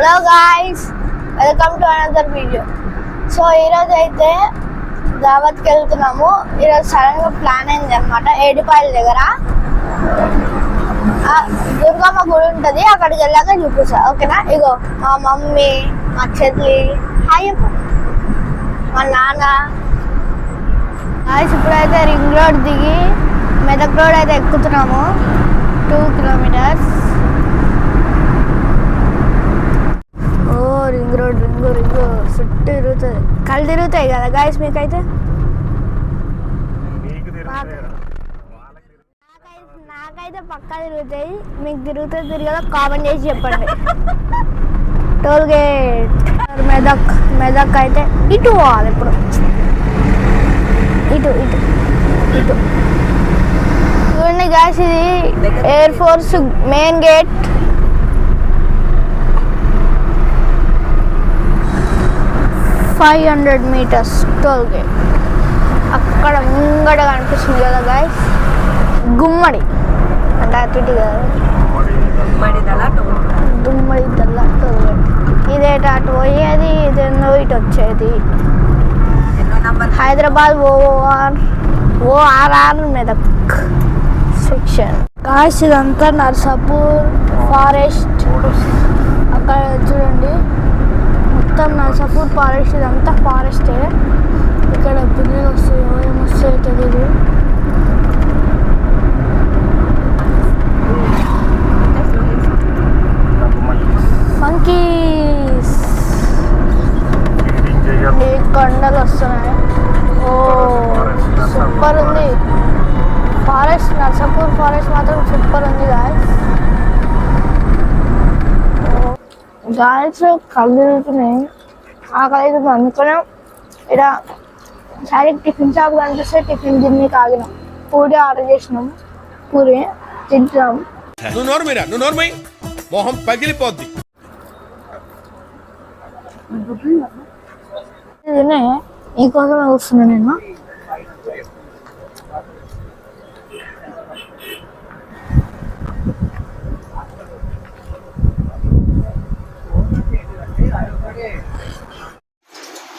Hello guys, welcome to another video. So ఈరోజు అయితే దావత్కి వెళ్తున్నాము. ఈరోజు సడన్గా ప్లాన్ అయింది అనమాట. ఏడుపాయల దగ్గర దుర్గమ్మ గుడి ఉంటుంది, అక్కడికి వెళ్ళాక చూపిస్తా. ఓకేనా? ఇగో మా మమ్మీ, మా చెల్లి, హాయ్ మా నాన్న. గాయ్స్ ఇప్పుడైతే రింగ్ రోడ్ దిగి మెదక్ రోడ్ అయితే ఎక్కుతున్నాము. 2 kilometers. రింగ్ రోడ్ రింగ్ చుట్టూ తిరుగుతుంది, కళ్ళు తిరుగుతాయి కదా గాయస్. మీకైతే నాకైతే పక్కా తిరుగుతాయి. మీకు తిరగదో కామెంట్ చేసి చెప్పండి. టోల్ గేట్ మెదక్ అయితే ఇటు పోవాలి. ఇప్పుడు ఇటు చూడండి గాయస్, ఇది air force main gate. $500 meters toll gate. అక్కడ ముంగడ కనిపిస్తుంది కదా గాయస్, గుమ్మడి అంటే అటు కదా, గుమ్మడి దల్లా టోల్ గేట్. ఇదేట అటు పోయేది, ఇదేందో ఇటు వచ్చేది. Hyderabad ORR Medak section. Guys ఇదంతా నర్సాపూర్ ఫారెస్ట్. అక్కడ చూడండి మొత్తం నర్సాపూర్ ఫారెస్ట్. ఇదంతా ఫారెస్టే. ఇక్కడ పిల్లలు వస్తాయో ఏమొస్తాయో తెలీదు. మంకీస్, కొండలు వస్తున్నాయి. ఓ సూపర్ ఉంది ఫారెస్ట్. నర్సాపూర్ ఫారెస్ట్ మాత్రం సూపర్ ఉంది గాయస్. కళ్ళు తిరుగుతున్నాయి, ఆకలి అవుతుంది. అందుకనే ఇక్కడ సరే టిఫిన్ షాప్ కనిపిస్తే టిఫిన్ తిని ఆగినాం. పూరి ఆర్డర్ చేసినాం, పూరి తింటున్నాం. మొహం పగిలిపోద్ది. నీకోసమే వస్తున్నా నేను.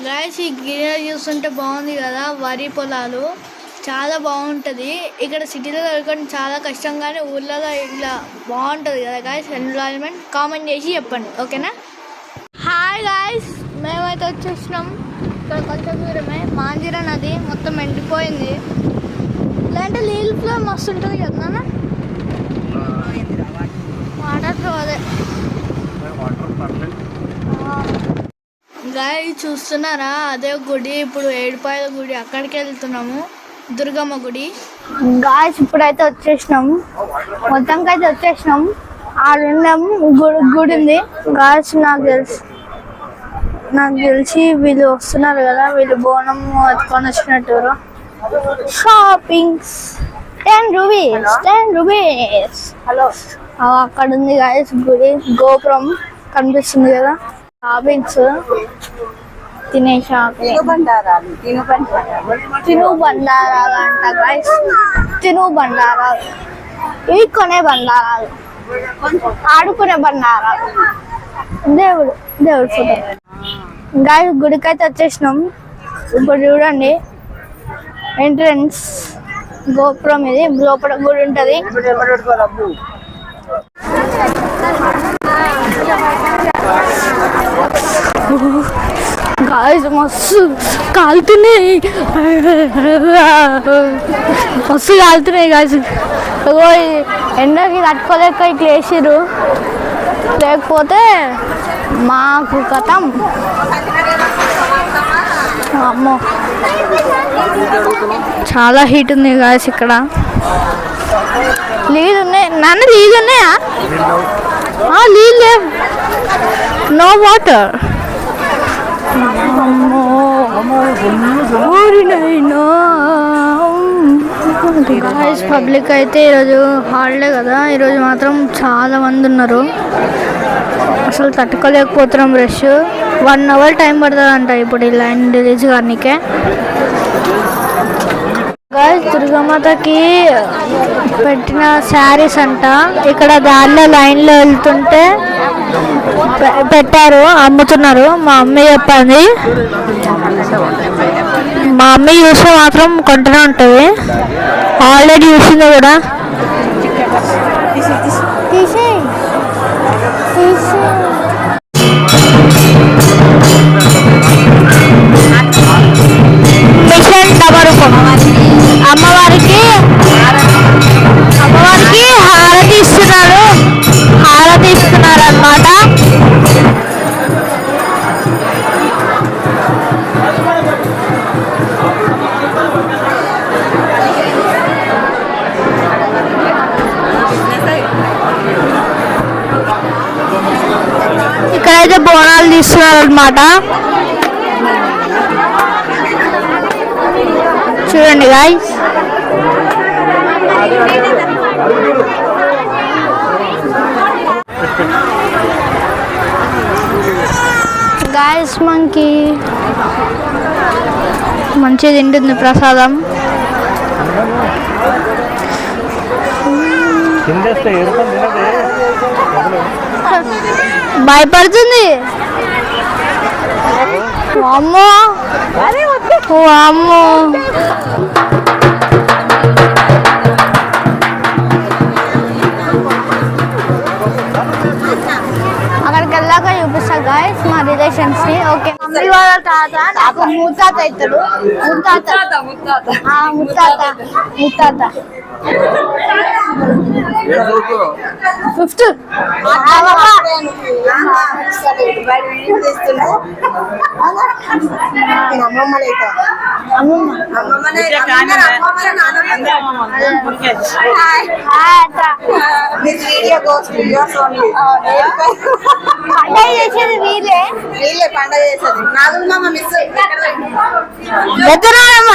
గాయస్ ఈ గ్రీనరీ చూస్తుంటే బాగుంది కదా, వరి పొలాలు చాలా బాగుంటుంది. ఇక్కడ సిటీలో దొరకడం చాలా కష్టం, కానీ ఊళ్ళలో ఇట్లా బాగుంటుంది కదా గాయస్. ఎన్విరాన్మెంట్ కామెంట్ చేసి చెప్పండి, ఓకేనా? హాయ్ గాయస్, మేమైతే వచ్చేసినాం. ఇక్కడ కొంచెం దూరమే మాంజిరా నది మొత్తం ఎండిపోయింది. ఇలాంటి నీళ్ళు ఫ్లో మస్తు ఉంటుంది కదా నాన్న, వాటర్ ఫ్లో. అదే గాయస్ చూస్తున్నారా, అదే గుడి. ఇప్పుడు ఏడుపాయల గుడి, అక్కడికి వెళ్తున్నాము, దుర్గమ్మ గుడి. గాయస్ ఇప్పుడైతే వచ్చేసినాం, మొత్తంకైతే వచ్చేసినాం. ఆడున్నాము, గుడి ఉంది గాయస్. నాకు తెలిసి వీళ్ళు వస్తున్నారు కదా, వీళ్ళు బోనం ఎత్తుకొని వచ్చినట్టు. Shoppings 10 rupees. హలో, అక్కడ ఉంది గాయస్ గుడి, గోపురం కనిపిస్తుంది కదా. షాపింగ్స్, తినే షాపింగ్, తిను బండారాలు అంట గాయస్. తిను బండారాలు, ఇవి కొనే బండారాలు, ఆడుకునే బండారాలు. దేవుడు ఫోటో. గాయస్ గుడికైతే వచ్చేసినాం. ఇప్పుడు చూడండి ఎంట్రన్స్ గోపురం. ఇది లోపల గుడి ఉంటుంది. గాయస్ మస్తు కాలుతున్నాయి గాయస్. ఎండకి తట్టుకోలేక ఇట్లా వేసిర్రు, లేకపోతే మాకు కథం. అమ్మో చాలా హీట్ ఉంది గాయస్ ఇక్కడ. నీళ్ళు ఉన్నాయి నాన్న, నీళ్ళు ఉన్నాయా? నీళ్ళు లేవు, నో వాటర్. పబ్లిక్ అయితే ఈరోజు హాలిడే కదా, ఈరోజు మాత్రం చాలా మంది ఉన్నారు. అసలు తట్టుకోలేకపోతున్నాం రష్. 1 hour టైం పడుతుంది అంట ఇప్పుడు ఈ లైన్ రిలీజ్ కానీకే. గాయస్ దుర్గామాతకి పెట్టిన శారీస్ అంట. ఇక్కడ దారిలో లైన్లో వెళ్తుంటే పెట్టారు, అమ్ముతున్నారు. మా అమ్మ చెప్పింది, మా అమ్మ చూస్తే మాత్రం కొంటూనే ఉంటుంది. ఆల్రెడీ చూసింది కూడా. మిషన్ డబరుకం అమ్మవారికి హారతి ఇస్తున్నారు అన్నమాట. ఇక్కడైతే బోనాలు తీస్తున్నారు అన్నమాట. చూడండి గాయ్స్. గాయ్స్ మనకి మంచిగా తింటుంది ప్రసాదం. భయపడుతుంది. అమ్మో అమ్మో. అక్కడికి వెళ్ళాక చూపిస్తా గాయస్ మా రిలేషన్స్ ని. ఓకే, మమ్మీ వాళ్ళ తాత నాకు ముత్తాత అవుతాడు. ముత్తాత ఫిఫ్త్. పండగ చేసేది వీళ్ళే పండగ చేసేది. పెద్దనానమ్మ.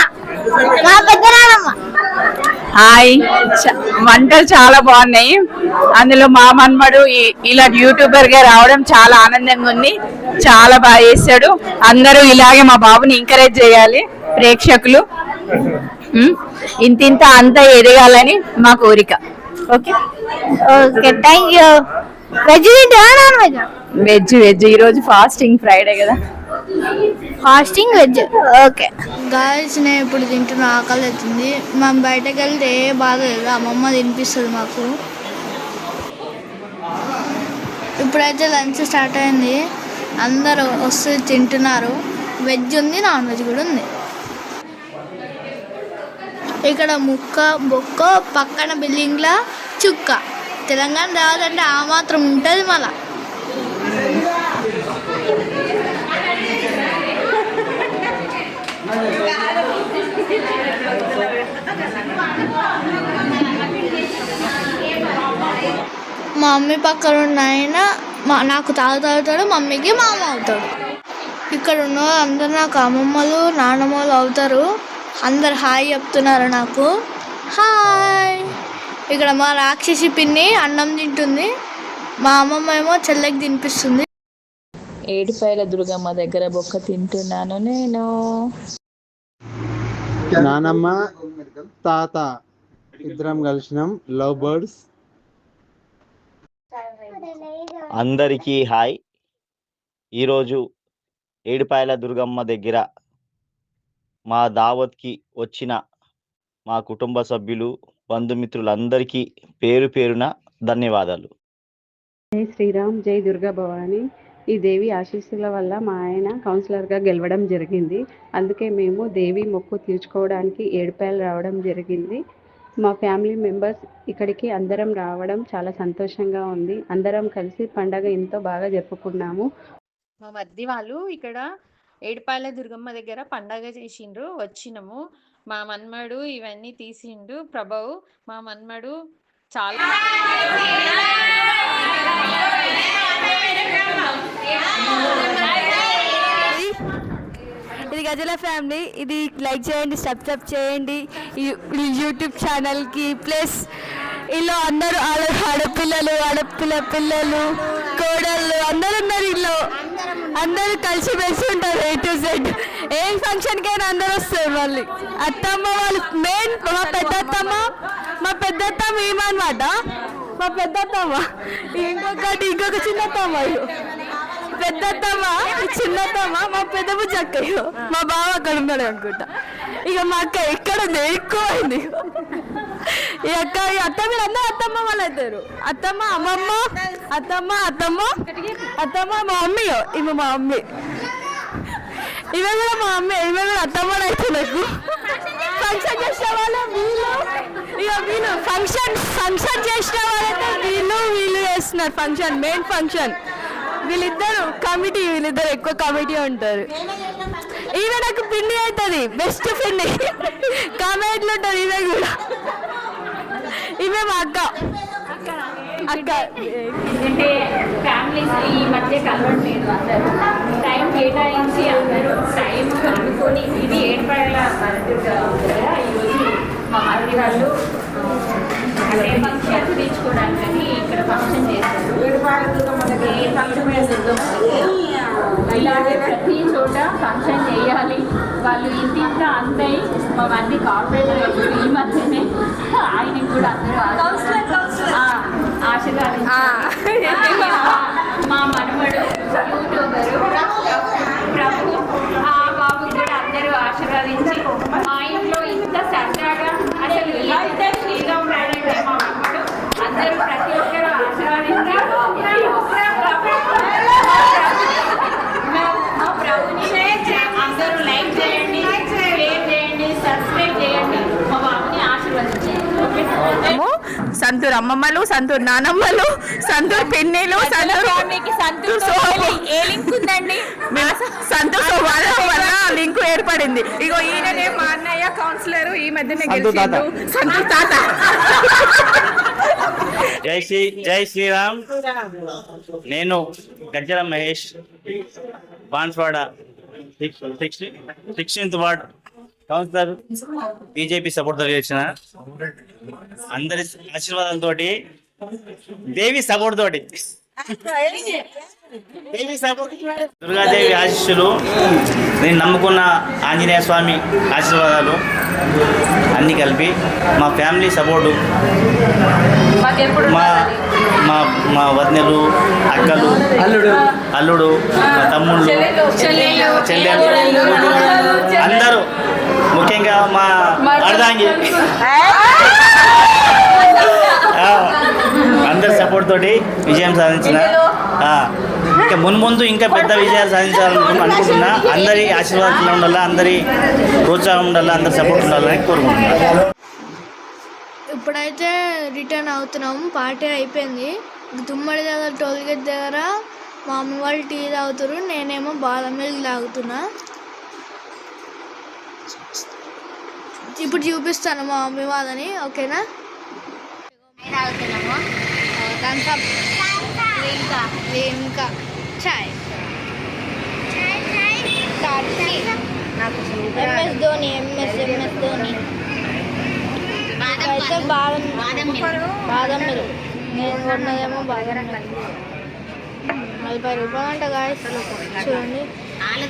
హాయ్, వంటలు చాలా బాగున్నాయి. అందులో మా మన్మడు ఇలా యూట్యూబర్ గా రావడం చాలా ఆనందంగా ఉంది. చాలా బాగా చేశాడు. అందరూ ఇలాగే మా బాబుని ఎంకరేజ్ చేయాలి ప్రేక్షకులు. ఇంత అంతా ఎదగాలని మా కోరిక. Okay okay, thank you. Veg non veg? Veg. ఈరోజు ఫాస్టింగ్ ఫ్రైడే కదా, ఫాస్టింగ్ వెజ్. ఓకే గాయస్, నేను ఇప్పుడు తింటున్న ఆకలి అవుతుంది. మనం బయటకు వెళ్తే ఏ బాధ లేదు, అమ్మమ్మ తినిపిస్తుంది మాకు. ఇప్పుడైతే లంచ్ స్టార్ట్ అయింది, అందరూ వస్తూ తింటున్నారు. వెజ్ ఉంది, నాన్ వెజ్ కూడా ఉంది. ఇక్కడ ముక్క బొక్క, పక్కన బిల్డింగ్ల చుక్క. తెలంగాణ రావాలంటే ఆ మాత్రం ఉంటుంది మళ్ళా. మా మమ్మీ పక్కన ఉన్న ఆయన నాకు తాగుతాడు, మమ్మీకి మామ అవుతాడు. ఇక్కడ ఉన్న అందరు నాకు అమ్మమ్మలు నాన్నమ్మలు అవుతారు. అందరు హాయ్ చెప్తున్నారు నాకు. హాయ్. ఇక్కడ మా రాక్షసి పిన్ని అన్నం తింటుంది, మా అమ్మమ్మ ఏమో చెల్లెకి తినిపిస్తుంది. ఏడుపాయల దుర్గమ్మ దగ్గర బొక్క తింటున్నాను నేను. నానమ్మ తాత ఇద్దరం కలిసినాం, లవ్ బర్డ్స్. అందరికీ హాయ్. ఈరోజు ఏడుపాయల దుర్గమ్మ దగ్గర మా దావత్కి వచ్చిన మా కుటుంబ సభ్యులు, బంధుమిత్రులందరికీ పేరు పేరున ధన్యవాదాలు. జై శ్రీరామ్, జై దుర్గా భవాని. ఈ దేవి ఆశీస్సుల వల్ల మా ఆయన కౌన్సిలర్గా గెలవడం జరిగింది. అందుకే మేము దేవి మొక్కు తీర్చుకోవడానికి ఏడుపాయలు రావడం జరిగింది. మా ఫ్యామిలీ మెంబర్స్ ఇక్కడికి అందరం రావడం చాలా సంతోషంగా ఉంది. అందరం కలిసి పండగ ఎంతో బాగా జరుపుకున్నాము. మా మధ్య వాళ్ళు ఇక్కడ ఏడుపాయల దుర్గమ్మ దగ్గర పండగ చేసిండ్రు, వచ్చినాము. మా మన్మడు ఇవన్నీ తీసిండు ప్రభు. మా మన్మడు చాలా ఇది గజల ఫ్యామిలీ. ఇది లైక్ చేయండి, సబ్స్క్రైబ్ చేయండి యూట్యూబ్ ఛానల్కి. ప్లస్ ఇలా అందరూ ఆడపిల్లలు కోడళ్ళు అందరూ ఉన్నారు. ఇల్లు అందరూ కలిసి మెలిసి ఉంటారు. A to Z ఏ ఫంక్షన్కైనా అందరూ వస్తారు. మళ్ళీ అత్తమ్మ వాళ్ళు మెయిన్. మా పెద్దత్తమ్మ ఏమన్నమాట, మా పెద్దత్తమ్మ ఇంకొక చిన్నత్తమ్మ. పెద్దత్తమ్మ, చిన్నత్తమ్మ, మా పెద్ద బుజ్జక్కయ్య, మా బావ అక్కడ ఉన్నాడు అనుకుంటా. ఇక మా అక్క ఎక్కడ ఉంది, ఎక్కువైంది. ఈ అక్క ఈ అత్త మీరు అందరూ అత్తమ్మ వాళ్ళు అవుతారు. అత్తమ్మ అమ్మమ్మ, అత్తమ్మ అత్తమ్మ అత్తమ్మ మా మమ్మీ, ఇవి మా మమ్మీ, ఇవే కూడా మా మమ్మీ, ఇవే కూడా అత్తమ్మ అయితే నాకు. ఫంక్షన్ చేసిన వాళ్ళు వీళ్ళు, ఇక వీళ్ళు ఫంక్షన్ చేసిన వాళ్ళైతే వీళ్ళు చేస్తున్నారు ఫంక్షన్, మెయిన్ ఫంక్షన్. వీళ్ళిద్దరు కమిటీ, వీళ్ళిద్దరు ఎక్కువ కమిటీ ఉంటారు. ఈమె నాకు పిండి అవుతుంది, బెస్ట్ పిండి కామెంట్లు ఉంటుంది. ఈమె కూడా, ఈమె మా అక్క. అంటే ఫ్యామిలీస్ ఈ మధ్య కలవట్లేదు, అందరూ టైం కేటాయించి అందరూ టైం కలుపుకొని ఇది ఏర్పడేలా ఈరోజు మా మరిది వాళ్ళు అంటే ఫంక్షన్ తీర్చుకోవడానికని ఇక్కడ ఫంక్షన్ చేస్తారు. ఏ ఫంక్షన్ ఇలాగే ప్రతి చోట ఫంక్షన్ చేయాలి. వాళ్ళు ఇంత అందయి మా మంది కార్పొరేట్ ఈ మధ్యనే ఆయనకి కూడా అందరూ ఆశీర్వాదించారు. మా మనవడు యూట్యూబరు ప్రభు, ఆ బాబు కూడా అందరూ ఆశీర్వాదించి మా ఇంట్లో ఇంత సరదాగా అసలు ఎంత ఫ్రీగా ఉన్నాడంటే మా మనవడు అందరూ ప్రతి ఒక్కరు ఆశీర్వాదించారు. మా ప్రభుని అందరూ లైక్ చేయండి, షేర్ చేయండి, సబ్స్క్రైబ్ చేయండి, మా బాబుని ఆశీర్వదించండి. సంతూర్ అమ్మమ్మలు, సంతూర్ నానమ్మలు, సంతూర్ పిన్నిలు, లింక్ ఏర్పడింది. ఇగో ఈయననే మా అన్నయ్య కౌన్సిలర్, ఈ మధ్యనే గెలిచిండు సంతూర్ తాత. జై శ్రీరామ్. నేను Gajjala Mahesh, Banswada 16th ward councillor, BJP support చేసిన. అందరి ఆశీర్వాదంతో, దేవి సపోర్ట్ తోటి, దుర్గాదేవి ఆశీస్సులు, నేను నమ్ముకున్న ఆంజనేయ స్వామి ఆశీర్వాదాలు అన్నీ కలిపి మా ఫ్యామిలీ సపోర్టు, మా మా వదినలు, అక్కలు, అల్లుడు, మా తమ్ముళ్ళు, చెల్లెలు, అందరూ, ముఖ్యంగా మా అర్ధాంగి, అందరి సపోర్ట్ తోటి విజయం సాధించిన. ఇంకా మున్ముందు ఇంకా పెద్ద విజయాలు సాధించాలనుకుంటున్నా. అందరి ఆశీర్వాదాలు ఉండాలా, అందరి ప్రోత్సాహం ఉండాలా, అందరి సపోర్ట్ ఉండాలని కోరుకుంటున్నాను. ఇప్పుడైతే రిటర్న్ అవుతున్నాము, పార్టీ అయిపోయింది. తుమ్మడి దగ్గర టోల్గేట్ దగ్గర మా మమ్మీ వాళ్ళు టీ తాగుతారు, నేనేమో బాదం మిల్క్ తాగుతున్నా. ఇప్పుడు చూపిస్తాను మా మమ్మీ వాళ్ళని, ఓకేనా? ఇంకా చాయ్ ఎంఎస్ ధోని అయితే బాదం మిల్క్, నేను కొన్నదేమో బాదం మిల్క్ 40 రూపాయలు అంట గాయస్. చూడండి 40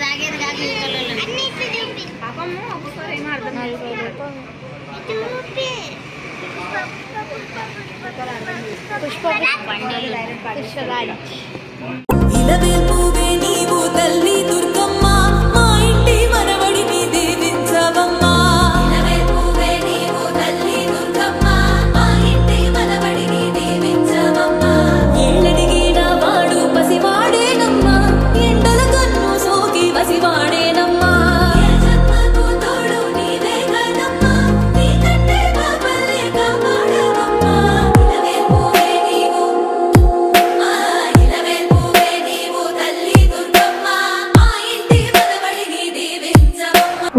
రూపాయలు. నీవు తల్లి దుర్గమ్మ, మా ఇంటి మనవడిని దీవించవమ్మా. నీవు తల్లి దుర్గమ్మ, మా ఇంటి మనవడిని దీవించవమ్మా. ఏళ్ళడిగిన వాడు పసివాడేనమ్మా, ఎండల కన్ను సోకి పసివాడేనమ్మా. తోడు నీవే కదమ్మా, నీ కంటే మా పల్లె కాపాడవమ్మా.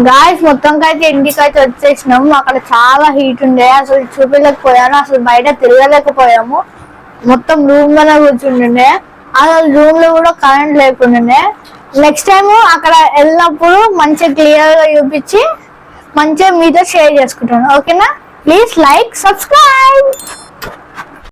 గాయస్ మొత్తంకి అయితే ఇంటికి అయితే వచ్చేసినాము. అక్కడ చాలా హీట్ ఉండే, అసలు చూపించలేకపోయాను, అసలు బయట తిరగలేకపోయాము. మొత్తం రూమ్ లోనే కూర్చుంటుండే, అసలు రూమ్ లో కూడా కరెంట్ లేకుండానే. నెక్స్ట్ టైం అక్కడ వెళ్ళినప్పుడు మంచిగా క్లియర్ గా చూపించి మంచిగా మీతో షేర్ చేసుకుంటాను, ఓకేనా? Please like, subscribe.